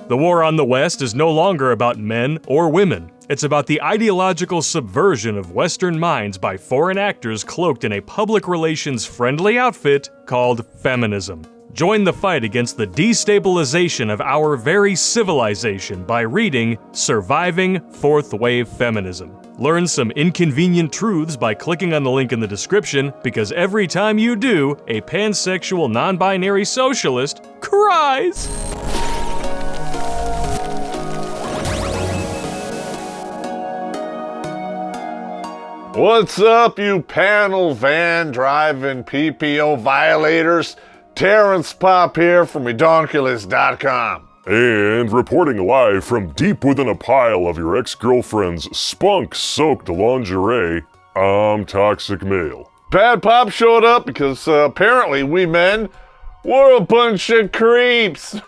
The war on the West is no longer about men or women. It's about the ideological subversion of Western minds by foreign actors cloaked in a public relations-friendly outfit called feminism. Join the fight against the destabilization of our very civilization by reading Surviving Fourth Wave Feminism. Learn some inconvenient truths by clicking on the link in the description, because every time you do, a pansexual non-binary socialist cries! What's up, you panel van driving PPO violators? Terrence Popp here from Redonkulous.com. And reporting live from deep within a pile of your ex-girlfriend's spunk-soaked lingerie, I'm Toxic Male. Bad Pop showed up because apparently we men, we're a bunch of creeps.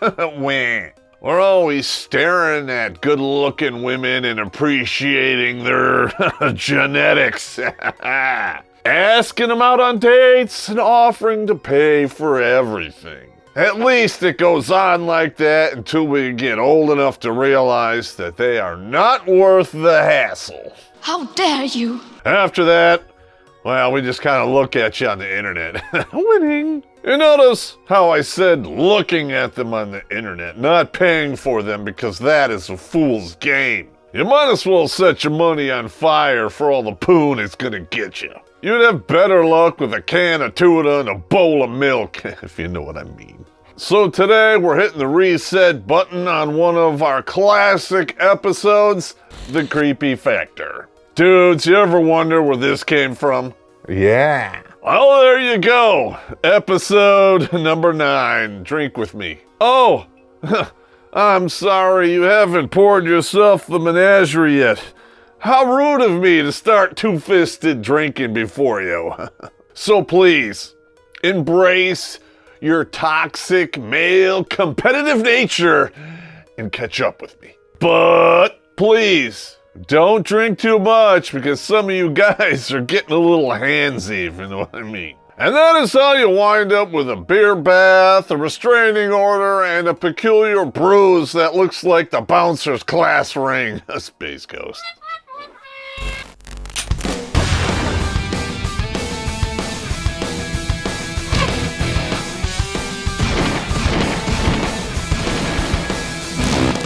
We're always staring at good-looking women and appreciating their genetics. Asking them out on dates and offering to pay for everything. At least it goes on like that until we get old enough to realize that they are not worth the hassle. How dare you? After that, well, we just kind of look at you on the internet. Winning. You notice how I said looking at them on the internet, not paying for them, because that is a fool's game. You might as well set your money on fire for all the poon it's gonna get you. You'd have better luck with a can of tuna and a bowl of milk, if you know what I mean. So today we're hitting the reset button on one of our classic episodes, The Creepy Factor. Dudes, you ever wonder where this came from? Yeah. Well, there you go. Episode number 9. Drink with me. Oh, I'm sorry you haven't poured yourself the menagerie yet. How rude of me to start two-fisted drinking before you. So please, embrace your toxic male competitive nature and catch up with me. But please, don't drink too much, because some of you guys are getting a little handsy, if you know what I mean. And that is how you wind up with a beer bath, a restraining order, and a peculiar bruise that looks like the bouncer's class ring. A Space Ghost.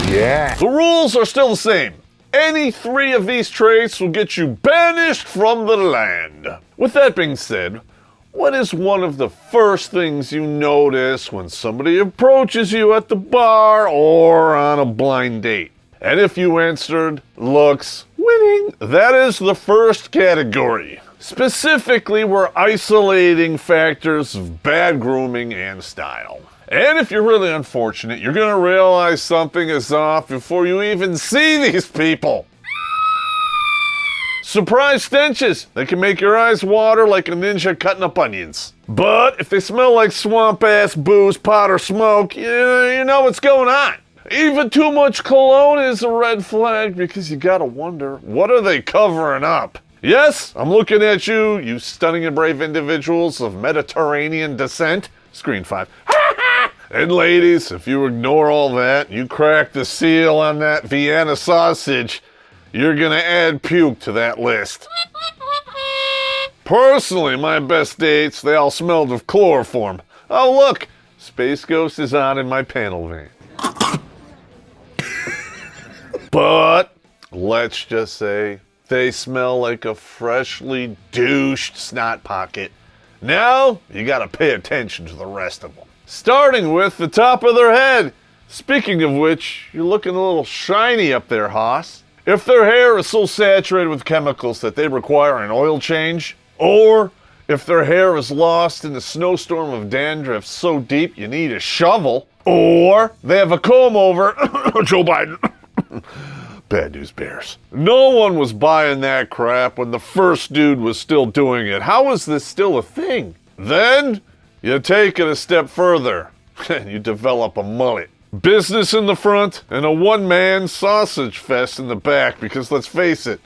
Yeah. The rules are still the same. Any 3 of these traits will get you banished from the land. With that being said, what is one of the first things you notice when somebody approaches you at the bar or on a blind date? And if you answered looks, winning, that is the first category. Specifically, we're isolating factors of bad grooming and style. And if you're really unfortunate, you're gonna realize something is off before you even see these people. Surprise stenches! They can make your eyes water like a ninja cutting up onions. But if they smell like swamp-ass booze, pot, or smoke, you know what's going on. Even too much cologne is a red flag, because you gotta wonder, what are they covering up? Yes, I'm looking at you, you stunning and brave individuals of Mediterranean descent. Screen 5. And ladies, if you ignore all that, you crack the seal on that Vienna sausage, you're gonna add puke to that list. Personally, my best dates, they all smelled of chloroform. Oh look, Space Ghost is on in my panel van. But let's just say they smell like a freshly douched snot pocket. Now, you gotta pay attention to the rest of them. Starting with the top of their head. Speaking of which, you're looking a little shiny up there, Hoss. If their hair is so saturated with chemicals that they require an oil change, or if their hair is lost in a snowstorm of dandruff so deep you need a shovel, or they have a comb over, Joe Biden. Bad news bears. No one was buying that crap when the first dude was still doing it. How is this still a thing? Then, you take it a step further, and you develop a mullet. Business in the front, and a one-man sausage fest in the back, because let's face it,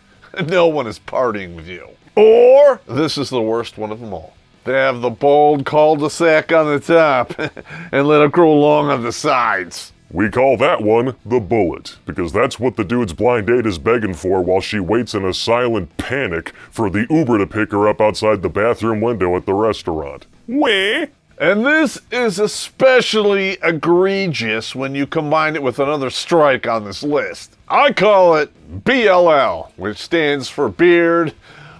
no one is partying with you. Or, this is the worst one of them all. They have the bald cul-de-sac on the top, and let it grow long on the sides. We call that one the bullet, because that's what the dude's blind date is begging for while she waits in a silent panic for the Uber to pick her up outside the bathroom window at the restaurant. Wah! And this is especially egregious when you combine it with another strike on this list. I call it BLL, which stands for Beard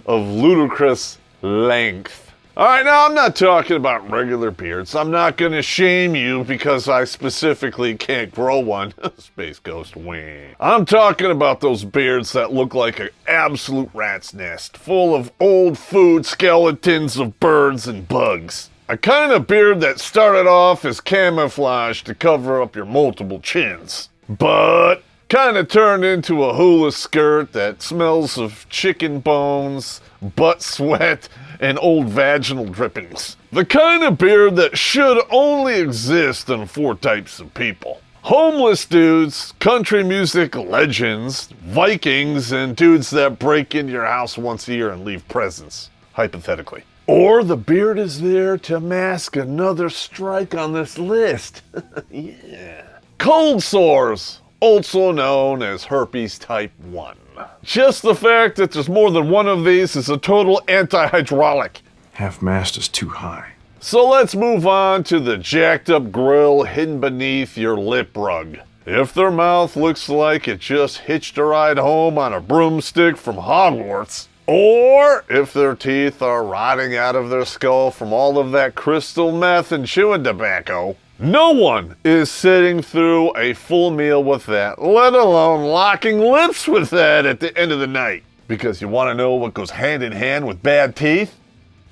of Ludicrous Length. Alright, now I'm not talking about regular beards. I'm not going to shame you because I specifically can't grow one. Space Ghost, wing. I'm talking about those beards that look like an absolute rat's nest, full of old food skeletons of birds and bugs. A kind of beard that started off as camouflage to cover up your multiple chins, but kind of turned into a hula skirt that smells of chicken bones, butt sweat, and old vaginal drippings. The kind of beard that should only exist in 4 types of people: homeless dudes, country music legends, Vikings, and dudes that break into your house once a year and leave presents, hypothetically. Or the beard is there to mask another strike on this list. Yeah. Cold sores, also known as herpes type 1. Just the fact that there's more than one of these is a total anti-hydraulic. Half-mast is too high. So let's move on to the jacked up grill hidden beneath your lip rug. If their mouth looks like it just hitched a ride home on a broomstick from Hogwarts, or if their teeth are rotting out of their skull from all of that crystal meth and chewing tobacco, no one is sitting through a full meal with that, let alone locking lips with that at the end of the night. Because you want to know what goes hand in hand with bad teeth?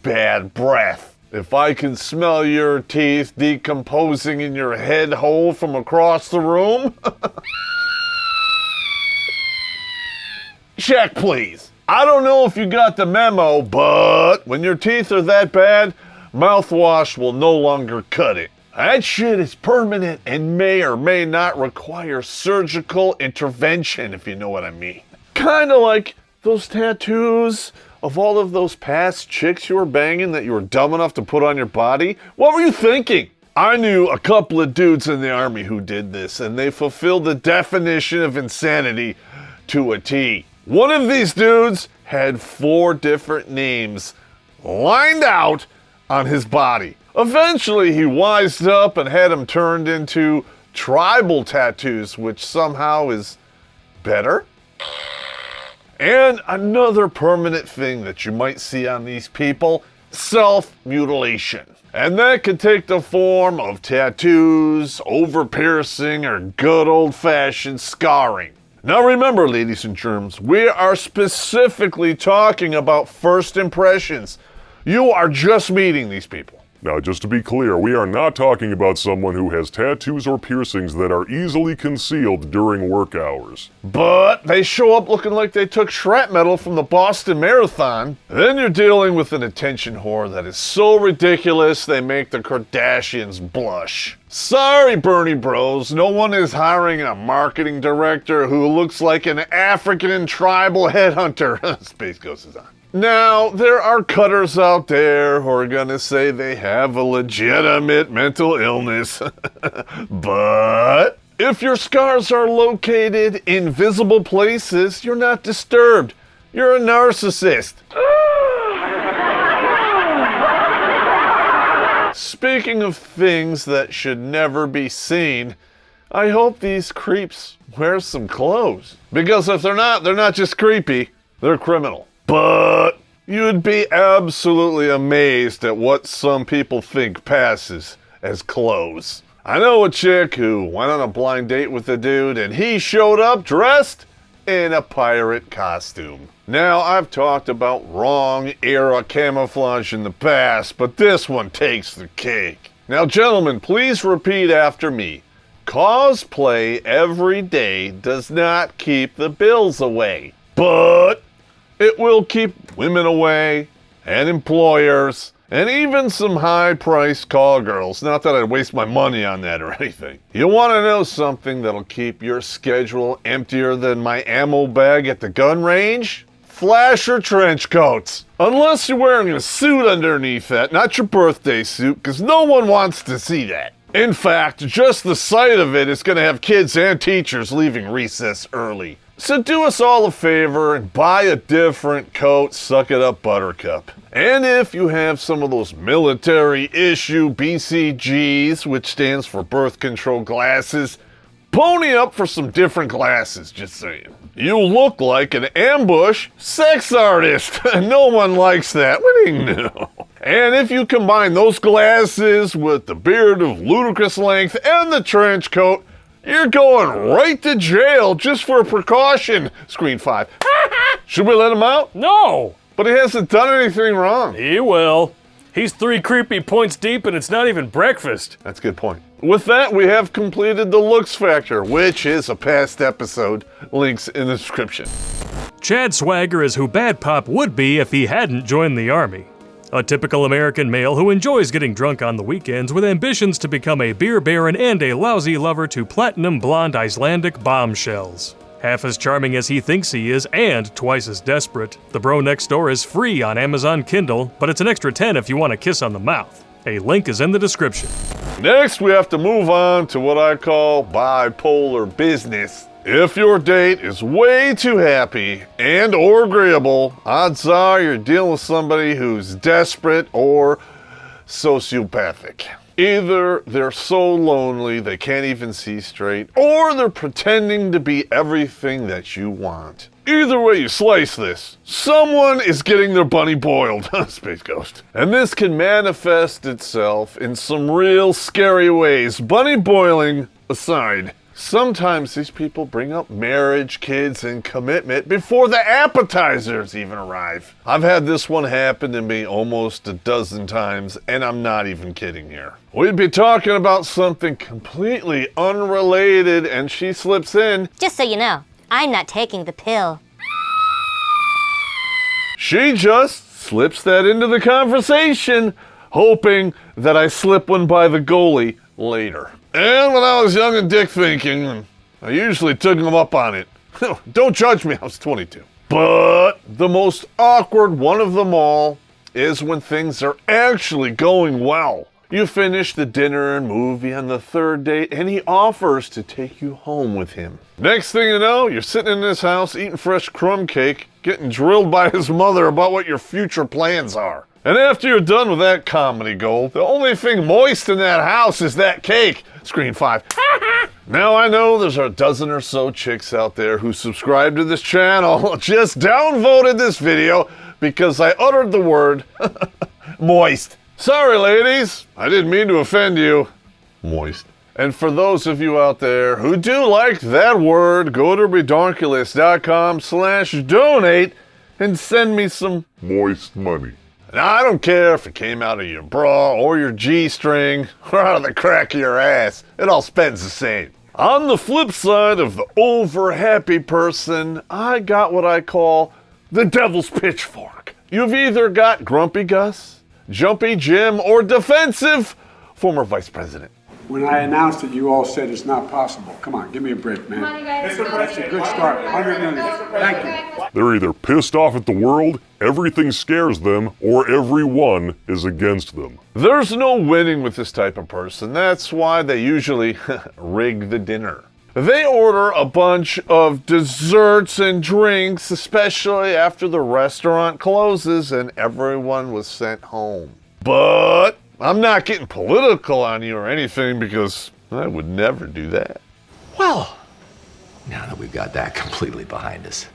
Bad breath. If I can smell your teeth decomposing in your head hole from across the room, check please. I don't know if you got the memo, but when your teeth are that bad, mouthwash will no longer cut it. That shit is permanent and may or may not require surgical intervention, if you know what I mean. Kinda like those tattoos of all of those past chicks you were banging that you were dumb enough to put on your body. What were you thinking? I knew a couple of dudes in the army who did this, and they fulfilled the definition of insanity to a T. One of these dudes had 4 different names lined out on his body. Eventually, he wised up and had them turned into tribal tattoos, which somehow is better. And another permanent thing that you might see on these people: self-mutilation. And that could take the form of tattoos, over-piercing, or good old-fashioned scarring. Now remember, ladies and germs, we are specifically talking about first impressions. You are just meeting these people. Now, just to be clear, we are not talking about someone who has tattoos or piercings that are easily concealed during work hours. But they show up looking like they took shrapnel from the Boston Marathon. Then you're dealing with an attention whore that is so ridiculous they make the Kardashians blush. Sorry, Bernie Bros, no one is hiring a marketing director who looks like an African tribal headhunter. Space Ghost is on. Now, there are cutters out there who are gonna say they have a legitimate mental illness. But if your scars are located in visible places, you're not disturbed. You're a narcissist. Speaking of things that should never be seen, I hope these creeps wear some clothes. Because if they're not just creepy, they're criminal. But you'd be absolutely amazed at what some people think passes as clothes. I know a chick who went on a blind date with a dude and he showed up dressed in a pirate costume. Now, I've talked about wrong era camouflage in the past, but this one takes the cake. Now, gentlemen, please repeat after me. Cosplay every day does not keep the bills away, but it will keep women away, and employers, and even some high-priced call girls. Not that I'd waste my money on that or anything. You want to know something that'll keep your schedule emptier than my ammo bag at the gun range? Flasher trench coats. Unless you're wearing a suit underneath that, not your birthday suit, because no one wants to see that. In fact, just the sight of it is going to have kids and teachers leaving recess early. So do us all a favor and buy a different coat, suck it up, Buttercup. And if you have some of those military issue BCGs, which stands for birth control glasses, pony up for some different glasses, just saying. You look like an ambush sex artist. No one likes that. No. And if you combine those glasses with the beard of ludicrous length and the trench coat, you're going right to jail just for precaution. Screen 5. Should we let him out? No! But he hasn't done anything wrong. He will. He's 3 creepy points deep and it's not even breakfast. That's a good point. With that, we have completed the looks factor, which is a past episode. Links in the description. Chad Swagger is who Bad Pop would be if he hadn't joined the army. A typical American male who enjoys getting drunk on the weekends with ambitions to become a beer baron and a lousy lover to platinum blonde Icelandic bombshells. Half as charming as he thinks he is, and twice as desperate, the bro next door is free on Amazon Kindle, but it's an extra 10 if you want a kiss on the mouth. A link is in the description. Next, we have to move on to what I call bipolar business. If your date is way too happy and or agreeable, odds are you're dealing with somebody who's desperate or sociopathic. Either they're so lonely they can't even see straight, or they're pretending to be everything that you want. Either way you slice this, someone is getting their bunny boiled, Space Ghost. And this can manifest itself in some real scary ways. Bunny boiling aside, sometimes these people bring up marriage, kids, and commitment before the appetizers even arrive. I've had this one happen to me almost a dozen times, and I'm not even kidding here. We'd be talking about something completely unrelated, and she slips in, "Just so you know, I'm not taking the pill." She just slips that into the conversation, hoping that I slip one by the goalie later. And when I was young and dick thinking, I usually took them up on it. Don't judge me, I was 22. But the most awkward one of them all is when things are actually going well. You finish the dinner and movie on the third date, and he offers to take you home with him. Next thing you know, you're sitting in his house eating fresh crumb cake, getting drilled by his mother about what your future plans are. And after you're done with that comedy gold, the only thing moist in that house is that cake. Screen 5. Now I know there's a dozen or so chicks out there who subscribe to this channel just downvoted this video because I uttered the word moist. Sorry ladies, I didn't mean to offend you. Moist. And for those of you out there who do like that word, go to redonkulous.com/donate and send me some Moist money. Now, I don't care if it came out of your bra or your G-string or out of the crack of your ass. It all spends the same. On the flip side of the over-happy person, I got what I call the devil's pitchfork. You've either got Grumpy Gus, Jumpy Jim, or defensive former vice president. When I announced it, you all said it's not possible. Come on, give me a break, man. That's a good start. 100 million. Thank you. They're either pissed off at the world, everything scares them, or everyone is against them. There's no winning with this type of person. That's why they usually rig the dinner. They order a bunch of desserts and drinks, especially after the restaurant closes and everyone was sent home. But I'm not getting political on you or anything because I would never do that. Well, now that we've got that completely behind us,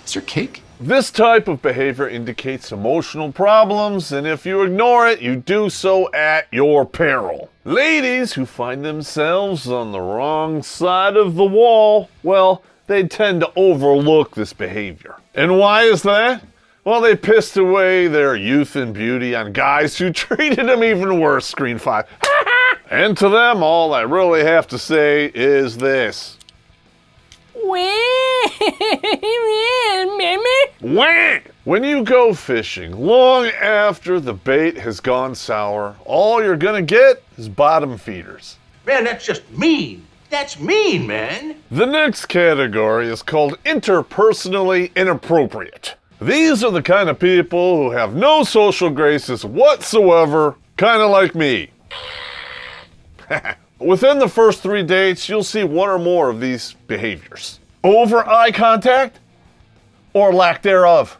is there cake? This type of behavior indicates emotional problems, and if you ignore it, you do so at your peril. Ladies who find themselves on the wrong side of the wall, well, they tend to overlook this behavior. And why is that? Well, they pissed away their youth and beauty on guys who treated them even worse, Screen 5. And to them, all I really have to say is this. Wah! When you go fishing, long after the bait has gone sour, all you're gonna get is bottom feeders. Man, that's just mean. That's mean, man. The next category is called interpersonally inappropriate. These are the kind of people who have no social graces whatsoever, kind of like me. Within the first 3 dates, you'll see one or more of these behaviors. Over eye contact or lack thereof.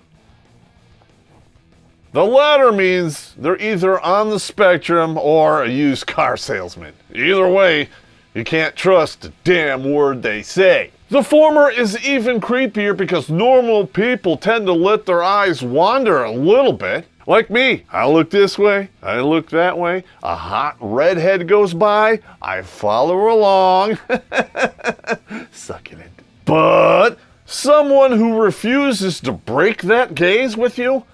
The latter means they're either on the spectrum or a used car salesman. Either way, you can't trust a damn word they say. The former is even creepier because normal people tend to let their eyes wander a little bit. Like me, I look this way, I look that way, a hot redhead goes by, I follow her along, succulent. But someone who refuses to break that gaze with you,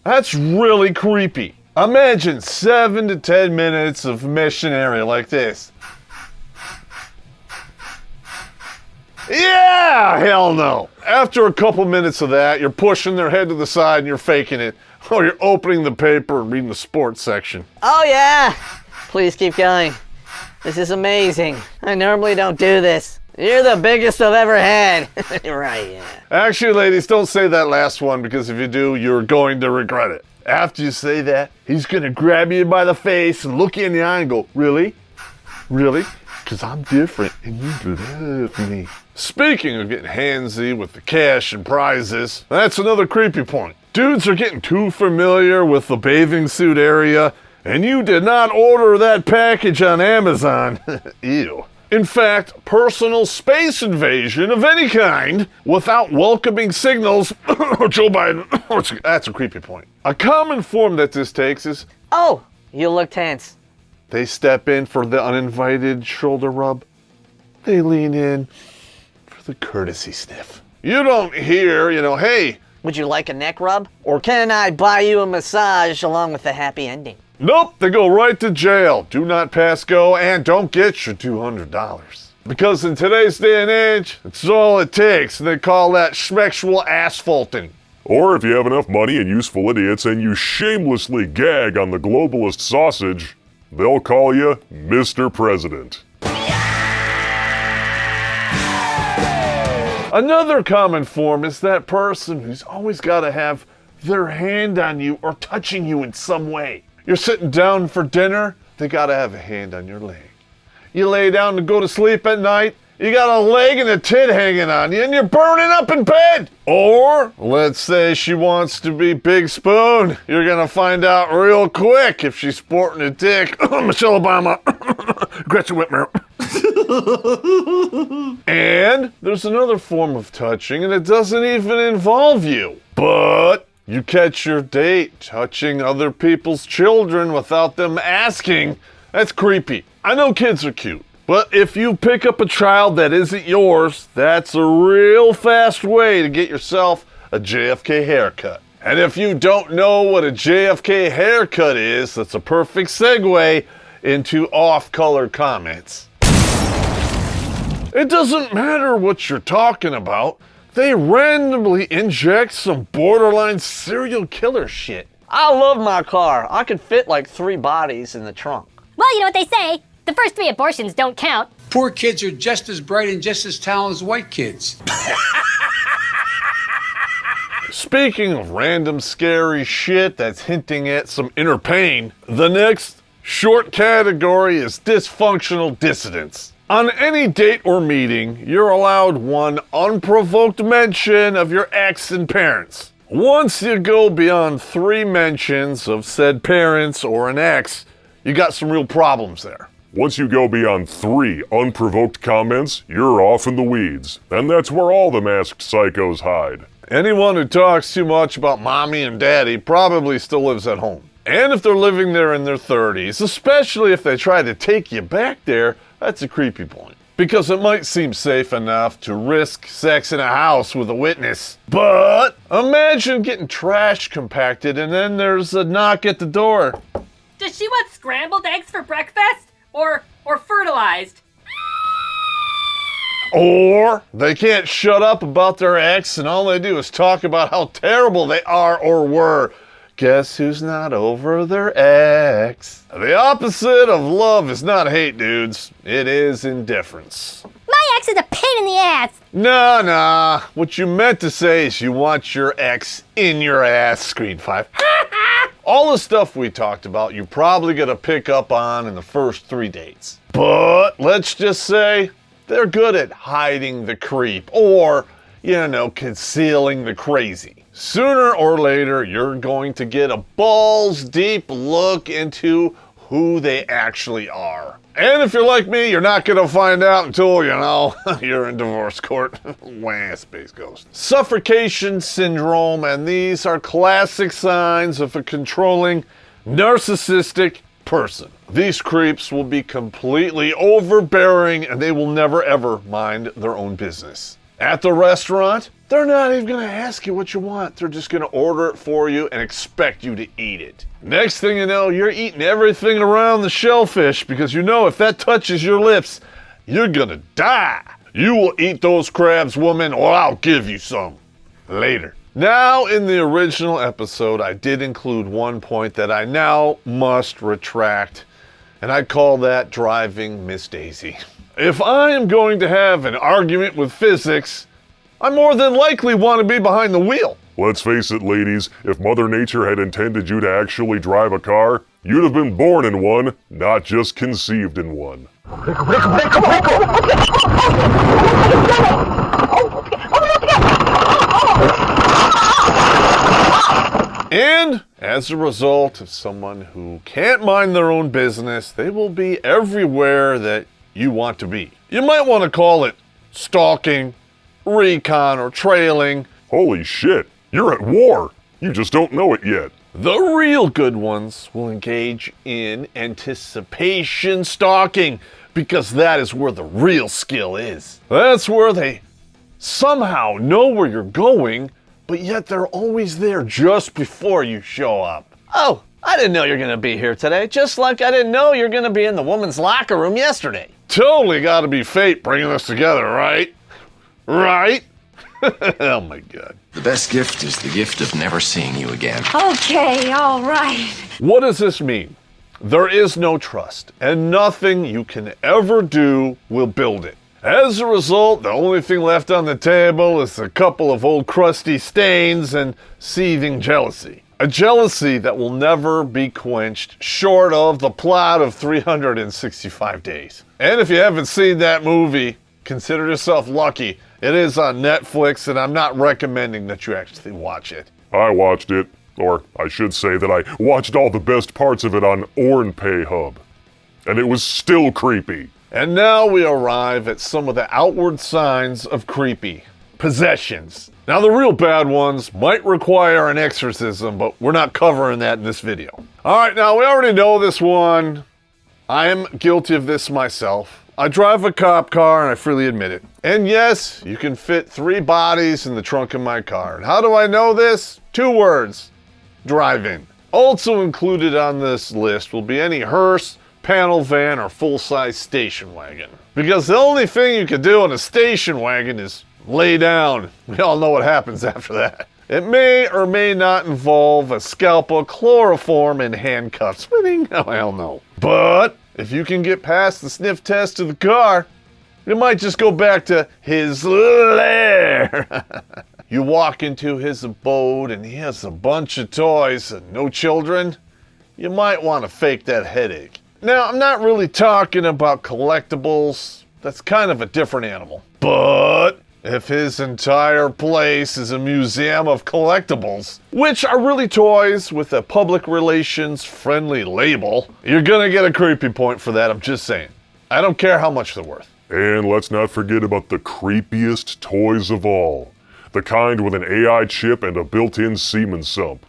that's really creepy. Imagine 7 to 10 minutes of missionary like this. Yeah, hell no. After a couple minutes of that, you're pushing their head to the side and you're faking it. Or you're opening the paper and reading the sports section. Oh yeah! Please keep going. This is amazing. I normally don't do this. You're the biggest I've ever had. Right, yeah. Actually, ladies, don't say that last one because if you do, you're going to regret it. After you say that, he's gonna grab you by the face and look you in the eye and go, really? Really? Because I'm different and you love me. Speaking of getting handsy with the cash and prizes, that's another creepy point. Dudes are getting too familiar with the bathing suit area, and you did not order that package on Amazon. Ew. In fact, personal space invasion of any kind without welcoming signals. Joe Biden. That's a creepy point. A common form that this takes is, Oh, you look tense. they step in for the uninvited shoulder rub. They lean in for the courtesy sniff. You don't hear, hey, Would you like a neck rub? Or can I buy you a massage along with the happy ending? nope, they go right to jail. Do not pass go and don't get your $200. Because in today's day and age, it's all it takes. They call that schmexual asphalting. Or if you have enough money and useful idiots and you shamelessly gag on the globalist sausage, they'll call you Mr. President. Another common form is that person who's always got to have their hand on you or touching you in some way. You're sitting down for dinner, they got to have a hand on your leg. You lay down to go to sleep at night, you got a leg and a tit hanging on you and you're burning up in bed. Or, let's say she wants to be Big Spoon. You're going to find out real quick if she's sporting a dick. Michelle Obama. Gretchen Whitmer. And there's another form of touching and it doesn't even involve you. But you catch your date touching other people's children without them asking. That's creepy. I know kids are cute, but if you pick up a child that isn't yours, that's a real fast way to get yourself a JFK haircut. And if you don't know what a JFK haircut is, that's a perfect segue into off-color comments. It doesn't matter what you're talking about. They randomly inject some borderline serial killer shit. I love my car. I could fit like 3 bodies in the trunk. Well, you know what they say. The first 3 abortions don't count. Poor kids are just as bright and just as talented as white kids. Speaking of random scary shit that's hinting at some inner pain, the next short category is dysfunctional dissidents. On any date or meeting, you're allowed one unprovoked mention of your ex and parents. Once you go beyond 3 mentions of said parents or an ex, you got some real problems there. Once you go beyond 3 unprovoked comments, you're off in the weeds. And that's where all the masked psychos hide. Anyone who talks too much about mommy and daddy probably still lives at home. And if they're living there in their 30s, especially if they try to take you back there, that's a creepy point. Because it might seem safe enough to risk sex in a house with a witness. But imagine getting trash compacted and then there's a knock at the door. Does she want scrambled eggs for breakfast? Or fertilized? Or they can't shut up about their ex and all they do is talk about how terrible they are or were. Guess who's not over their ex? The opposite of love is not hate, dudes. It is indifference. My ex is a pain in the ass. Nah. What you meant to say is you want your ex in your ass, Screen 5. All the stuff we talked about, you're probably gonna pick up on in the first 3 dates. But let's just say they're good at hiding the creep or, concealing the crazy. Sooner or later, you're going to get a balls deep look into who they actually are. And if you're like me, you're not gonna find out until, you're in divorce court. Wah, Space Ghost. Suffocation syndrome, and these are classic signs of a controlling, narcissistic person. These creeps will be completely overbearing and they will never ever mind their own business. At the restaurant, they're not even gonna ask you what you want. They're just gonna order it for you and expect you to eat it. Next thing you know, you're eating everything around the shellfish because if that touches your lips, you're gonna die. You will eat those crabs, woman, or I'll give you some. Later. Now, in the original episode, I did include one point that I now must retract, and I call that driving Miss Daisy. If I am going to have an argument with physics, I more than likely want to be behind the wheel. Let's face it, ladies, if Mother Nature had intended you to actually drive a car, you'd have been born in one, not just conceived in one. And as a result of someone who can't mind their own business, they will be everywhere that you want to be. You might want to call it stalking, recon, or trailing. Holy shit, you're at war. You just don't know it yet. The real good ones will engage in anticipation stalking because that is where the real skill is. That's where they somehow know where you're going, but yet they're always there just before you show up. Oh, I didn't know you're gonna be here today, just like I didn't know you're gonna be in the woman's locker room yesterday. Totally gotta be fate bringing us together, right? Right? Oh my God. The best gift is the gift of never seeing you again. Okay, all right. What does this mean? There is no trust, and nothing you can ever do will build it. As a result, the only thing left on the table is a couple of old crusty stains and seething jealousy. A jealousy that will never be quenched short of the plot of 365 Days. And if you haven't seen that movie, consider yourself lucky. It is on Netflix, and I'm not recommending that you actually watch it. I watched it, or I should say that I watched all the best parts of it on OrnPay Hub. And it was still creepy. And now we arrive at some of the outward signs of creepy. Possessions. Now the real bad ones might require an exorcism, but we're not covering that in this video. Alright, now we already know this one. I am guilty of this myself. I drive a cop car and I freely admit it. And yes, you can fit 3 bodies in the trunk of my car. And how do I know this? 2 words. Drive-in. Also included on this list will be any hearse, panel van, or full-size station wagon. Because the only thing you can do in a station wagon is lay down. We all know what happens after that. It may or may not involve a scalpel, chloroform, and handcuffs. Winning? Oh, hell no. But if you can get past the sniff test of the car, you might just go back to his lair. You walk into his abode and he has a bunch of toys and no children. You might want to fake that headache. Now, I'm not really talking about collectibles. That's kind of a different animal. But if his entire place is a museum of collectibles, which are really toys with a public relations friendly label, you're gonna get a creepy point for that, I'm just saying. I don't care how much they're worth. And let's not forget about the creepiest toys of all. The kind with an AI chip and a built-in semen sump.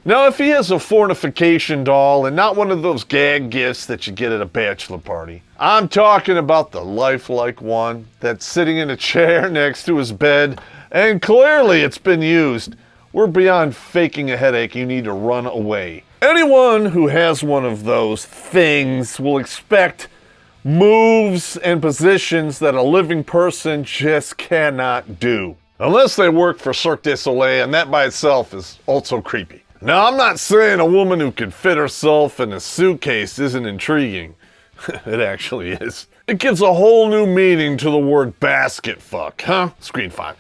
Now, if he has a fornification doll and not one of those gag gifts that you get at a bachelor party, I'm talking about the lifelike one that's sitting in a chair next to his bed, and clearly it's been used. We're beyond faking a headache. You need to run away. Anyone who has one of those things will expect moves and positions that a living person just cannot do. Unless they work for Cirque du Soleil, and that by itself is also creepy. Now, I'm not saying a woman who can fit herself in a suitcase isn't intriguing. It actually is. It gives a whole new meaning to the word basket fuck, huh? Screen 5.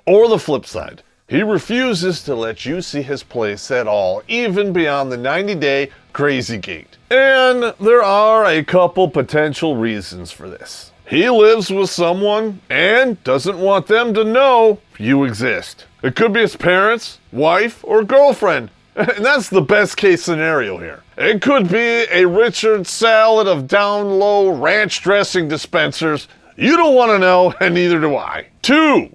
Or the flip side. He refuses to let you see his place at all, even beyond the 90-day crazy gate. And there are a couple potential reasons for this. He lives with someone and doesn't want them to know you exist. It could be his parents, wife, or girlfriend. And that's the best case scenario here. It could be a Richard salad of down low ranch dressing dispensers. You don't want to know, and neither do I. 2.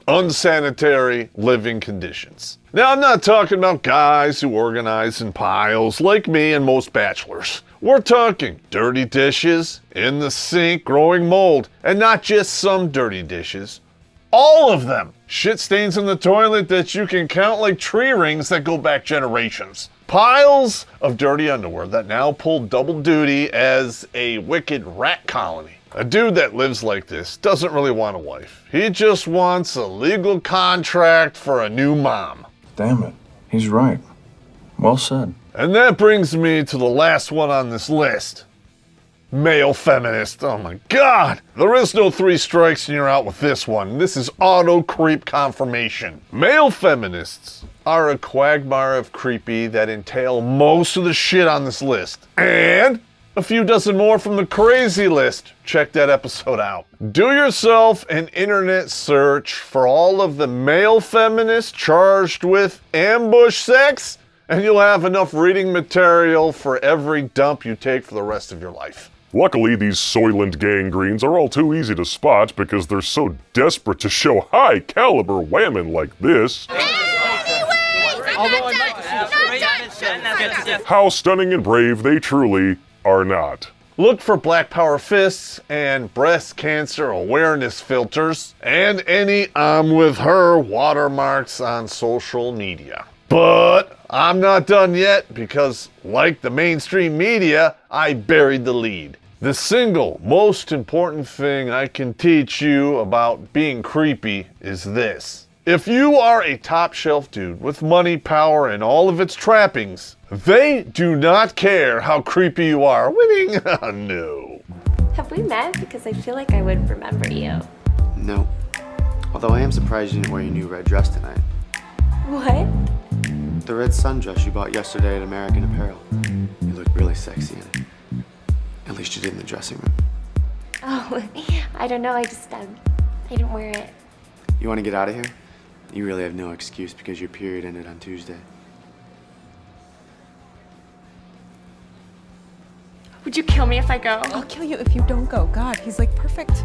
Unsanitary living conditions. Now, I'm not talking about guys who organize in piles like me and most bachelors. We're talking dirty dishes in the sink growing mold, and not just some dirty dishes. All of them. Shit stains in the toilet that you can count like tree rings that go back generations. Piles of dirty underwear that now pull double duty as a wicked rat colony. A dude that lives like this doesn't really want a wife. He just wants a legal contract for a new mom. Damn it. He's right. Well said. And that brings me to the last one on this list. Male feminist. Oh my God. There is no 3 strikes and you're out with this one. This is auto creep confirmation. Male feminists are a quagmire of creepy that entail most of the shit on this list. And a few dozen more from the crazy list. Check that episode out. Do yourself an internet search for all of the male feminists charged with ambush sex, and you'll have enough reading material for every dump you take for the rest of your life. Luckily, these Soylent gangrenes are all too easy to spot because they're so desperate to show high-caliber whammon like this. How stunning and brave they truly are not. Look for Black Power fists and breast cancer awareness filters and any I'm with her watermarks on social media. But I'm not done yet because, like the mainstream media, I buried the lead. The single most important thing I can teach you about being creepy is this. If you are a top shelf dude with money, power, and all of its trappings, they do not care how creepy you are. Winning? No. Have we met? Because I feel like I would remember you. No. Although I am surprised you didn't wear your new red dress tonight. What? The red sundress you bought yesterday at American Apparel. You look really sexy in it. At least you did in the dressing room. Oh, I don't know. I didn't wear it. You want to get out of here? You really have no excuse because your period ended on Tuesday. Would you kill me if I go? I'll kill you if you don't go. God, he's like perfect.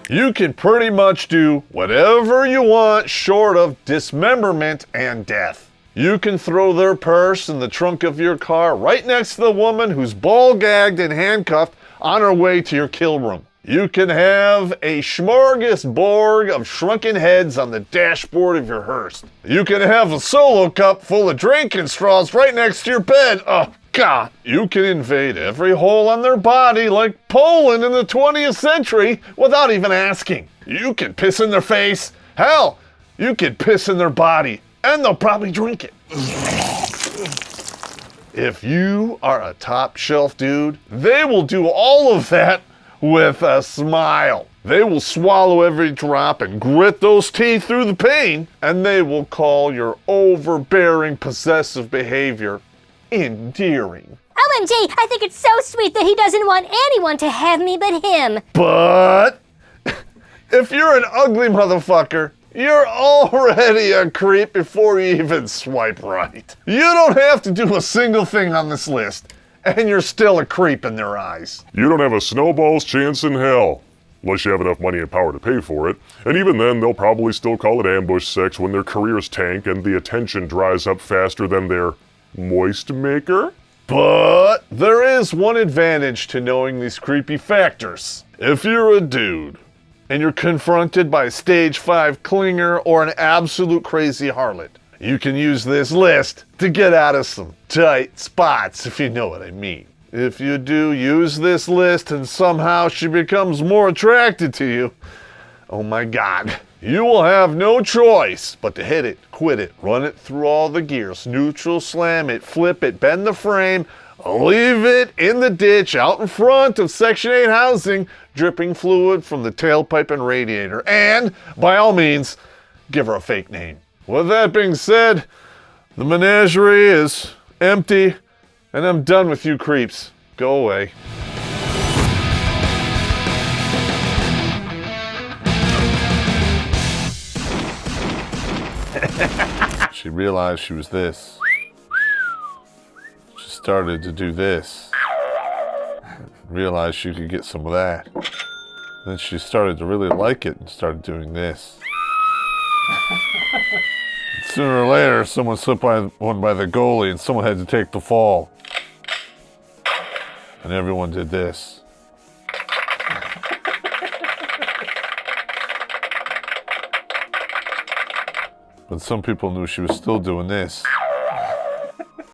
You can pretty much do whatever you want short of dismemberment and death. You can throw their purse in the trunk of your car right next to the woman who's ball-gagged and handcuffed on her way to your kill room. You can have a smorgasbord of shrunken heads on the dashboard of your hearse. You can have a solo cup full of drinking straws right next to your bed. Oh, God. You can invade every hole on their body like Poland in the 20th century without even asking. You can piss in their face. Hell, you can piss in their body, and they'll probably drink it. If you are a top shelf dude, they will do all of that with a smile. They will swallow every drop and grit those teeth through the pain, and they will call your overbearing, possessive behavior endearing. OMG, I think it's so sweet that he doesn't want anyone to have me but him. But if you're an ugly motherfucker, you're already a creep before you even swipe right. You don't have to do a single thing on this list, and you're still a creep in their eyes. You don't have a snowball's chance in hell, unless you have enough money and power to pay for it. And even then, they'll probably still call it ambush sex when their careers tank and the attention dries up faster than their moist maker. But there is one advantage to knowing these creepy factors. If you're a dude, and you're confronted by a stage 5 clinger or an absolute crazy harlot, you can use this list to get out of some tight spots, if you know what I mean. If you do use this list and somehow she becomes more attracted to you, oh my God, you will have no choice but to hit it, quit it, run it through all the gears, neutral, slam it, flip it, bend the frame, leave it in the ditch out in front of Section 8 housing, dripping fluid from the tailpipe and radiator, and, by all means, give her a fake name. With that being said, the menagerie is empty, and I'm done with you creeps. Go away. She realized she was this. She started to do this. Realized she could get some of that. Then she started to really like it and started doing this. Sooner or later, someone slipped one by the goalie and someone had to take the fall. And everyone did this. But some people knew she was still doing this.